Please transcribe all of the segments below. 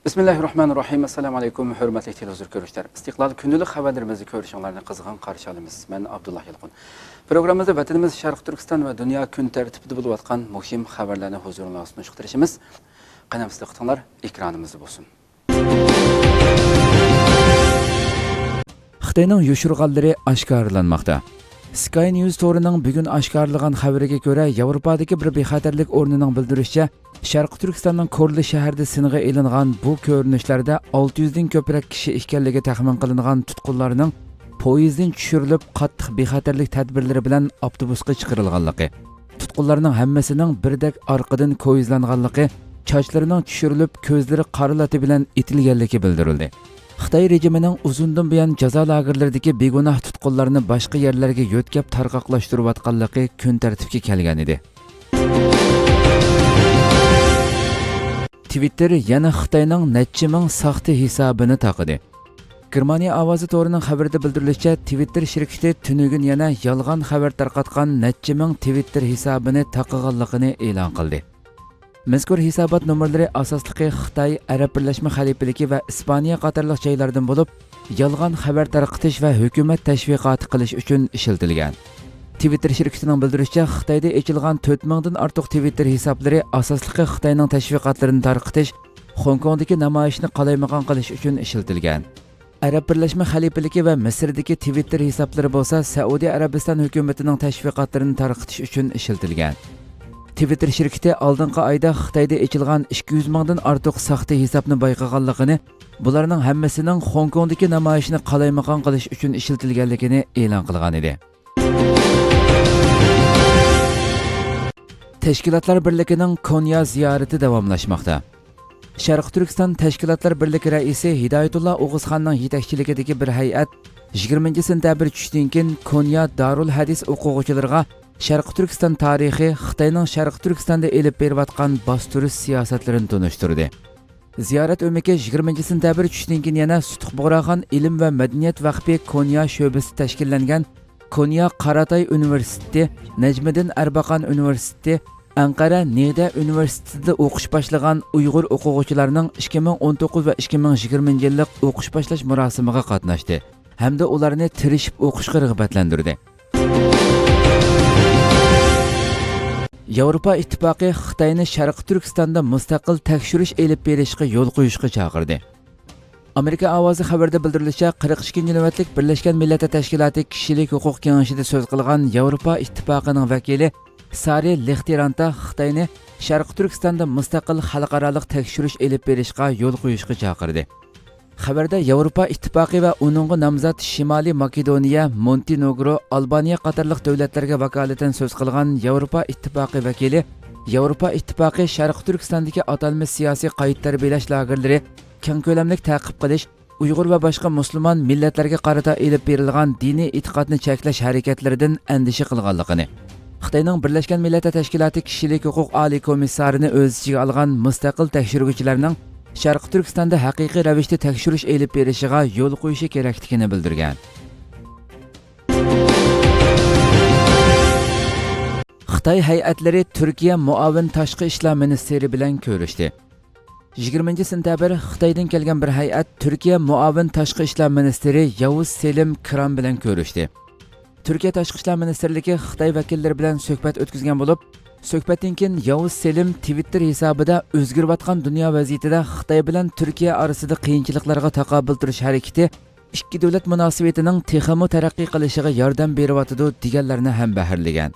Bismillahirrahmanirrahim. Assalamu alaykum, hurmatli televizor ko'ruvchilar. Istiqlol kundalik xabarlarimizni ko'rishinglarni qizg'in qarshi olamiz. Men Abdullah Yilqin. Programmamizda vatanimiz Sharq Turkiston va dunyo kun tartibida bo'lib atgan muhim xabarlarni huzuringizga sunishtirishimiz. Qanamizda qitinglar, ekranimizda bo'lsin. Xitoyning yoshirg'anlari oshkorlanmoqda. Sky News to'rining bugun oshkorlagan xabariga ko'ra, Yevropadagi bir bexatarlik o'rnining bildirishicha, Sharq Turkistonning Korli shahrida sinig'i elingan bu ko'rinishlarda 600 dan ko'proq kishi ekanligi taxmin qilingan tutqunlarning poyezddan tushirilib, qattiq bexatarlik tadbirlari bilan avtobusga chiqarilganligi, tutqunlarning hammasining birdek orqadan ko'yizlanganligi, sochlarining tushirilib, ko'zlari qoralati bilan etilganligi bildirildi. Xitoy rejimining uzundan buyon jazo lagerlaridagi begunoh tutqunlarni boshqa yerlarga yo'tkab tarqoqlashtirayotganligi kun tartibga kelgan edi. Twitter yana Xitoyning necha ming saxta hisobini taqidi. Germaniya ovozi to'rining xabarida bildirilishicha, Twitter shirkati tunugun yana yolg'on xabar tarqatgan necha ming Twitter hisobini taqig'anligini e'lon qildi. Mazkur hisobot nomerlari asosligi Xitoy, Arab Birlashma Xalifaligi va Ispaniya qatorliq joylardan bo'lib, yolg'on xabar tarqatish va hukumat tashviqoti qilish uchun ishlatilgan. Twitter shirkatining bildirishicha, Xitoyda ochilgan 4000 dan ortiq Twitter hisoblari asosligi Xitoyning tashviqotlarini tarqatish, Hong Kongdagi namoyishni qalaymaqon qilish uchun ishlatilgan. Arab Birlashma Xalifaligi va Misrdagi Twitter hisoblari bo'lsa, Saudiya Arabiston hukumatining tashviqotlarini tarqatish uchun ishlatilgan. Twitter shirkati oldingi oyda Xitoyda ochilgan 200 mingdan ortiq saxta hisobni bayqaganligini, bularning hammasining Hong Kongdagi namoyishni qalaymaqon qilish uchun ishlatilganligini e'lon qilgan edi. Tashkilotlar birligining Konya ziyorati davomlashmoqda. Sharq Turkiston Tashkilotlar birligi raisi Hidoyatulloh O'g'izxonning yetakchiligidagi bir hay'at 20-sentabr tushdan keyin Konya Darul Hadis o'quvchilariga Sharq Turkiston tarixi, Xitoyning Sharq Turkistonda elib berayotgan bostirish siyosatlarini tunishtirdi. Ziyorat o'miki 20-sentabr tushdan keyin yana Sutuqbug'raxon ilm va madaniyat vaqfi Konya sho'basi tashkillangan Konya Qaratay Universiteti, Najmiddin Arbaqan Universiteti, Anqara Nida Universitetida o'qish boshlagan Uyg'ur o'quvchilarining 2019 va 2020 yillik o'qish boshlash murosimiga qatnashdi hamda ularni tirishib o'qishga rag'batlantirdi. Yevropa ittifoqi Xitoyni Sharq Turkistonda mustaqil tekshirish elib berishga yo'l qo'yishga chaqirdi. Amerika ovozi xabarida bildirilishicha, 42 navbatlik Birlashgan Millatlar Tashkiloti kishilik huquq kengashida so'z qilgan Yevropa ittifoqining vakili Sari Lextiranta Xitoyni Sharq Turkistonda mustaqil xalqaro tekshirish elib berishga yo'l qo'yishga chaqirdi. Xabarda Yevropa ittifoqi va uning nomzod Shimoliy Makedoniya, Montenegro, Albaniya qatorliq davlatlarga vakolatan so'z qilgan Yevropa ittifoqi vakili, Yevropa ittifoqi Sharq Turkistondagi atalmish siyosiy qayta tarbiyalash lagerlari keng ko'lamli ta'qib qilish, Uyg'ur va boshqa musulmon millatlarga qarata elib berilgan diniy e'tiqodni cheklash harakatlaridan andisha qilganligini, Xitoyning Birlashgan Millatlar Tashkiloti kishilik huquq oliy komissarini o'z ichiga olgan mustaqil tekshiruvchilarning Sharq Turkistonda haqiqiy ravishda tekshirish elib berishiga yo'l qo'yishi kerakligini bildirgan. Xitoy hay'atlari Turkiya muavin tashqi ishlar ministri bilan ko'rishdi. 20-sentabr Xitoydan kelgan bir hay'at Turkiya muavin tashqi ishlar ministri Yavuz Selim Kram bilan ko'rishdi. Turkiya tashqi ishlar ministrligi Xitoy vakillari bilan suhbat o'tkazgan bo'lib, suhbatdan keyin Yavuz Selim Twitter hisobida o'zgarayotgan dunyo vaziyatida Xitoy bilan Turkiya orasida qiyinchiliklarga taqobil turish harakati ikki davlat munosabatining texmo taraqqiy qilishiga yordam beryotidi deganlarni ham baharlagan.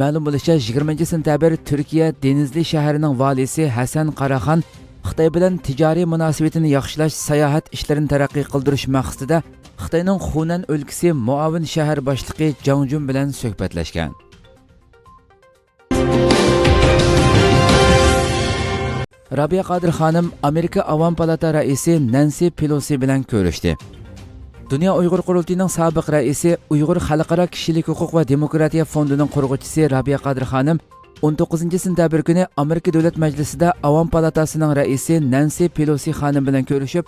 Ma'lum bo'lishicha, 20-sentabr Turkiya Denizli shahrining valisi Hasan Qaraxon Xitoy bilan tijoriy munosabatini yaxshilash, sayohat ishlarini taraqqiy qildirish maqsadida Xitoyning Xunan o'lkasi muavin shahar boshlig'i Jangjun bilan suhbatlashgan. Rabia Qadir xonim Amerika Avam palata raisi Nancy Pelosi bilan ko'rishdi. Dunyo Uyg'ur qurultiyining sobiq raisi, Uyg'ur xalqaro kishilik huquq va demokratiya fondining qurg'uvchisi Rabia Qadir xonim 19-sentabr kuni Amerika Davlat Majlisida Avam palatasining raisi Nancy Pelosi xonim bilan ko'rishib,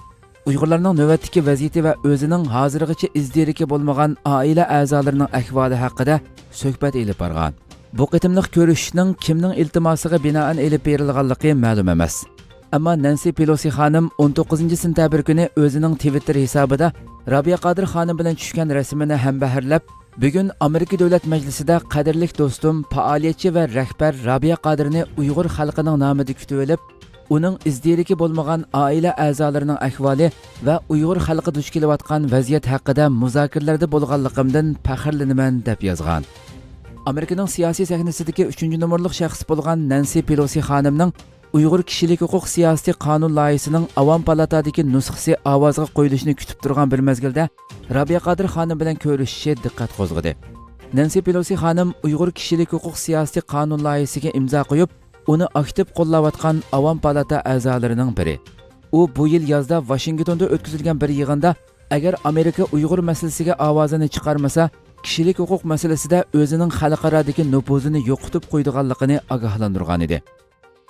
Uyg'urlarning navbatdagi vaziyati va o'zining hozirgacha izdiriki bo'lmagan oila a'zolarining ahvoli haqida suhbat elib borgan. Bu qitimliq ko'rishishning kimning iltimosiga binoan elib berilganligi ma'lum emas. Ammo Nancy Pelosi xonim 19-sentabr kuni o'zining Twitter hisobida Rabia Qodir xonim bilan tushgan rasmini ham bahrlab, bugun Amerika Davlat Majlisida qadrli do'stim, faoliyatchi va rahbar Rabia Qodirni Uyg'ur xalqining nomida kutib olib, uning izdiriki bo'lmagan oila a'zolarining ahvoli va Uyg'ur xalqi duch kelayotgan vaziyat haqida muzokaralarda bo'lganligimdan faxrlanaman deb yozgan. Amerikaning siyosiy sahnasidagi 3-nomerlik shaxs bo'lgan Nancy Pelosi xonimning Uyg'ur kishilik huquq siyosiy qonun loyihasining Avam palatadagi nusxasi ovozga qo'yilishini kutib turgan bir mezgilda Rabia Qodir xonim bilan ko'rishishi diqqat qo'zg'adi. Nancy Pelosi xonim Uyg'ur kishilik huquq siyosiy qonun loyihasiga imzo qo'yib, uni aktiv qo'llayotgan Avam palata a'zolarining biri. U bu yil yozda Washingtonda o'tkazilgan bir yig'inda agar Amerika Uyg'ur masalasiga ovozini chiqarmasa, kishilik huquq masalasida o'zining xalqarodagi nufuzini yo'qotib qo'ydiganligini ogohlantirgan edi.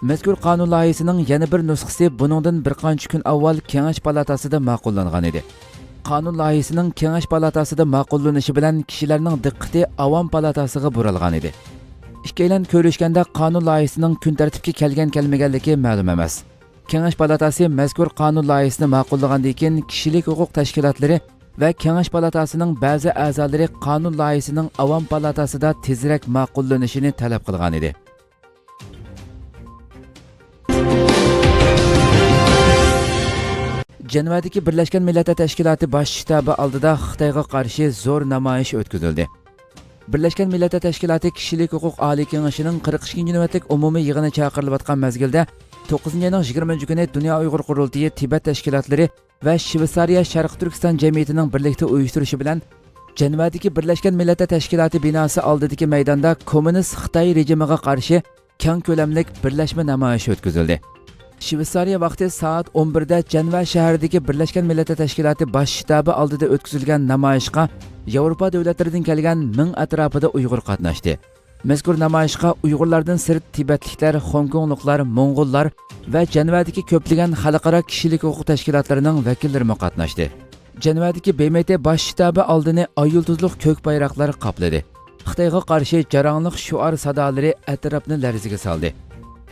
Mazkur qonun loyihasining yana bir nusxasi buningdan bir qancha kun avval Kengash palatasida ma'qullangan edi. Qonun loyihasining Kengash palatasida ma'qullanishi bilan kishilarning diqqati Avam palatasiga burilgan edi. Ikkilan ko'rishganda qonun loyihasining kun tartibga kelgan-kelmaganligi ma'lum emas. Kengash palatasi mazkur qonun loyihasini ma'qullagandan keyin kishilik huquq tashkilotlari va Kengash palatasining ba'zi a'zolari qonun loyihasining Avam palatasida tezroq ma'qullanishini talab qilgan edi. Jenevadagi Birlashgan Millatlar Tashkiloti bosh shtabi oldida Xitoyga qarshi zo'r namoyish o'tkazildi. Birlashgan Millatlar Tashkiloti kishilik huquq oliy kengashining 42-navbatlik umumiy yig'ini chaqirilayotgan mezgilda 9-oyning 20 kuni Dunyo Uyg'ur qurultiyi Tibet tashkilotlari va Shveysariya Sharq Turkiston jamiyatining birlikda uyushtirishi bilan Jenevadagi Birlashgan Millatlar Tashkiloti binosi oldidagi maydonda kommunist Xitoy rejimiga qarshi keng ko'lamli birlashma namoyishi o'tkazildi. Shveysariya vaqti soat 11 da Jeneva shahridagi Birlashgan Millatlar Tashkiloti bosh shtabi oldida o'tkazilgan namoyishga Yevropa davlatlaridan kelgan 1000 atrofida Uyg'ur qatnashdi. Mazkur namoyishga Uyg'urlardan sirt Tibetliklar, Hongkongliklar, Mo'ng'ullar va Jenevadagi ko'plagan xalqaro kishilik huquq tashkilotlarining vakillari qatnashdi. Jenevadagi BMT bosh shtabi oldini oy yulduzli ko'k bayroqlar qopladi. Xitoyga qarshi jarangliq shuar sadolari atrofni larzaga soldi.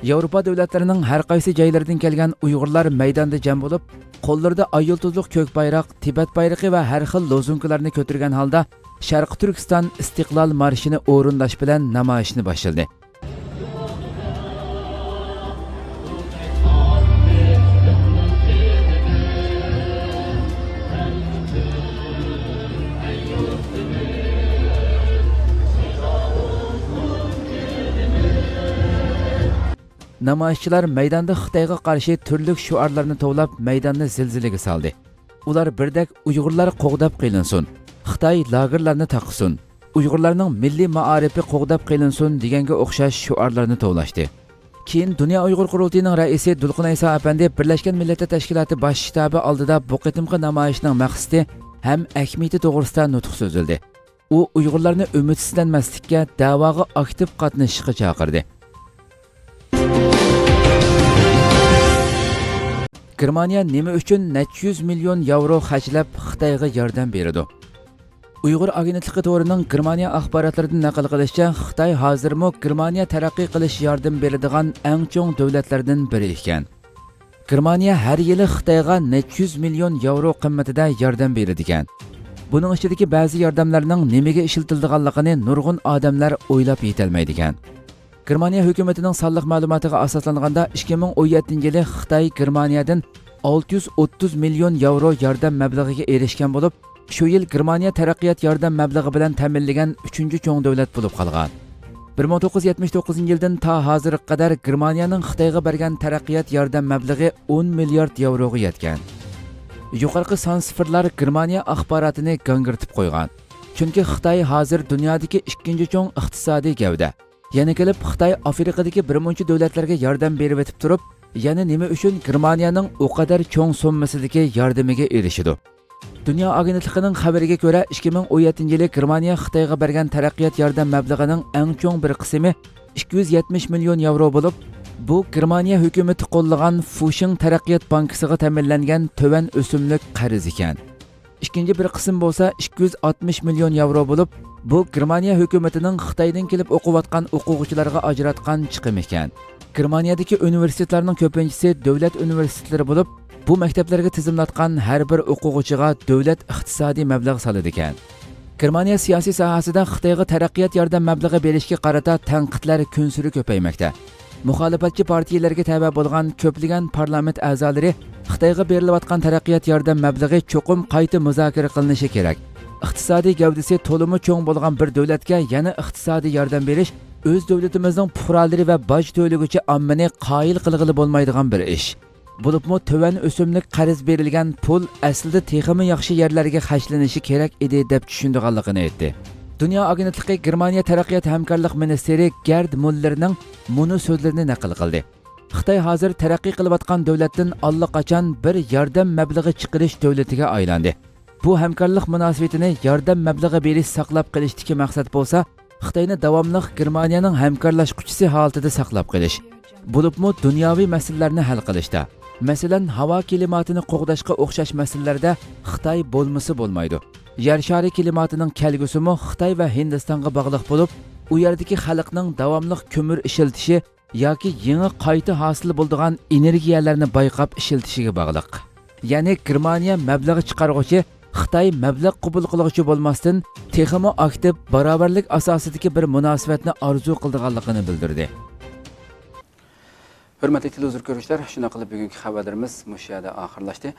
Yevropa davlatlarining har qaysi joylaridan kelgan Uyg'urlar maydonda jam bo'lib, qo'llarida oy yulduzli ko'k bayroq, Tibet bayrog'i va har xil lozunkalarni ko'targan holda Sharq Turkiston istiqlol marshini o'rinlash bilan namoyishni boshladi. Namoyishchilar maydonda Xitoyga qarshi turli shuarlarni to'plab maydonni zilzilaga soldi. Ular birdak Uyg'urlar qo'g'dab qilinsin, Xitoy lagerlarni taqsin, Uyg'urlarning milliy ma'arifi qo'g'dab qilinsin deganga o'xshash shuarlarni to'plashdi. Keyin Dunyo Uyg'ur qurultiyining raisi Dulqin Ayso apandi Birlashgan Millatlar Tashkiloti bosh shtabi oldida bu qitimqi namoyishning maqsadi ham ahamiyati to'g'risida nutq so'zildi. U Uyg'urlarni umidsizlanmaslikka, da'voga aktiv qatnashishga chaqirdi. Germaniya nima uchun 100 million yevro xarjlab Xitoyga yordam beradi? Uyg'ur agentligi to'rining Germaniya axborotlaridan naql qilishicha, Xitoy hozirmi Germaniya taraqqiy qilish yordam beradigan eng chong davlatlardan biri ekan. Germaniya har yili Xitoyga 100 million yevro qimmatida yordam beradi ekan. Buning ichidagi ba'zi yordamlarning nimaga ishlatilganligini nurg'un odamlar o'ylab yetolmaydi ekan. Germaniya hukumatining sonliq ma'lumotiga asoslanganda 2017-yili Xitoy Germaniyadan 630 million yevro yordam mablag'iga erishgan bo'lib, shu yil Germaniya taraqqiyot yordam mablag'i bilan ta'minlagan 3-cho'ng davlat bo'lib qolgan. 1979-yildan to hozirga qadar Germaniyaning Xitoyga bergan taraqqiyot yordam mablag'i 10 milliard yevroga yetgan. Yuqorqi son sifirlar Germaniya axborotini gangirtib qo'ygan. Chunki Xitoy hozir dunyodagi 2-cho'ng iqtisodiy gavda. Yana kelib Xitoy Afrikadagi birmuncha davlatlarga yordam berib etib turib, yana nima uchun Germaniyaning o qadar cho'ng summasidagi yordamiga erishidi? Dunyo agentligining xabariga ko'ra, 2017-yili Germaniya Xitoyga bergan taraqqiyot yordam mablag'ining eng cho'ng bir qismi 270 million yevro bo'lib, bu Germaniya hukumati qo'llagan Fushing taraqqiyot bankasiga ta'minlangan to'van o'simlik qarz ekan. Ikkinchi bir qism bo'lsa 260 million yevro bo'lib, bu Germaniya hukumatining Xitoydan kelib o'qiyotgan o'quvchilarga ajratgan chiqim ekan. Germaniyadagi universitetlarning ko'pinchisi davlat universitetlari bo'lib, bu maktablarga tizimlatgan har bir o'quvchiga davlat iqtisodiy mablag' soladi ekan. Germaniya siyosiy sohasida Xitoyga taraqqiyot yordam mablag'i berishga qarata tanqidlar kunsiri ko'paymoqda. Muxolifatchi partiyalarga tabe bo'lgan ko'plagan parlament a'zolari Xitoyga berilayotgan taraqqiyot yordam mablag'i cho'qim qayta muzokara qilinishi kerak. Iqtisodiy gavdasi to'limi cho'ng bo'lgan bir davlatga yana iqtisodiy yordam berish o'z davlatimizning fuqarolari va boj to'lovchi ommani qoyil qilg'ili bo'lmaydigan bir ish. Bo'libmi to'van o'simlik qarz berilgan pul aslida texmi yaxshi yerlarga xarjlanishi kerak edi deb tushundiganligini aytdi. Dunyo agentligi Germaniya taraqqiyot hamkorlik ministri Gerd Mullerning buni so'zlarini naql qildi. Xitoy hozir taraqqiy qilayotgan davlatdan allaqachon bir yordam mablag'i chiqarish davlatiga aylandi. Bu hamkorlik munosabatini yordam mablag'i berish saqlab qolishdagi maqsad bo'lsa, Xitoyni davomli Germaniyaning hamkorlashuvchisi holatida saqlab qolish. Bo'libmi dunyoviy masalalarni hal qilishda, masalan, havo klimatini qo'g'dashga o'xshash masalalarda Xitoy bo'lmasa bo'lmaydi. Yer shari klimatining kelgusimi Xitoy va Hindistonga bog'liq bo'lib, u yerdagi xalqning davomli ko'mir ishiltishi yoki yangi qayta hosil bo'ladigan energiyalarni bayqab ishiltishiga bog'liq. Ya'ni Germaniya mablag' chiqaruvchi Xitoy mablag' qabul qiluvchi bo'lmasdan, texmo aktiv barobarlik asosidagi bir munosabatni orzu qilganligini bildirdi. Hurmatli televizor ko'ruvchilar, shuna qilib bugungi xabarlarimiz mush yerda oxirlashdi.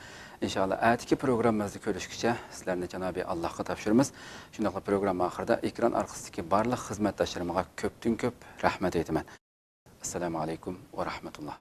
Inshaalloh atigi programmamizni ko'rishgacha sizlarni janobiy Allohga topshiramiz. Shuna qilib program oxirida ekran orqasidagi barliq xizmatdoshlarimga ko'pdan ko'p rahmat aytaman. Assalomu alaykum va rahmatulloh.